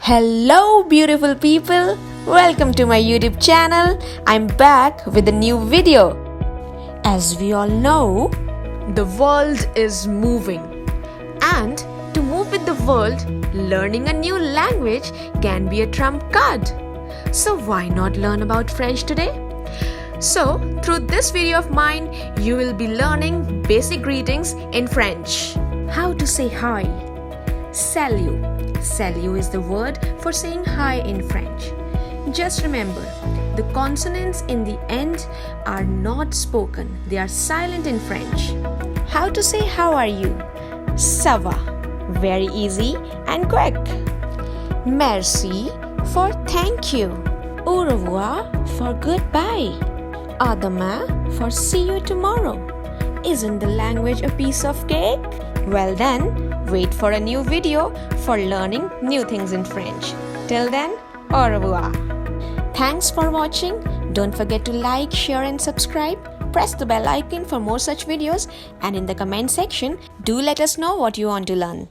Hello beautiful people, welcome to my YouTube channel. I'm back with a new video. As we all know, the world is moving, and to move with the world, learning a new language can be a trump card. So why not learn about French today? So through this video of mine, you will be learning basic greetings in French. How to say hi. Salut. Salut is the word for saying hi in French. Just remember, the consonants in the end are not spoken. They are silent in French. How to say how are you? Ça va. Very easy and quick. Merci for thank you. Au revoir for goodbye. À demain for see you tomorrow. Isn't the language a piece of cake? Well then, wait for a new video for learning new things in French. Till then, au revoir. Thanks for watching. Don't forget to like, share and subscribe. Press the bell icon for more such videos, and in the comment section, do let us know what you want to learn.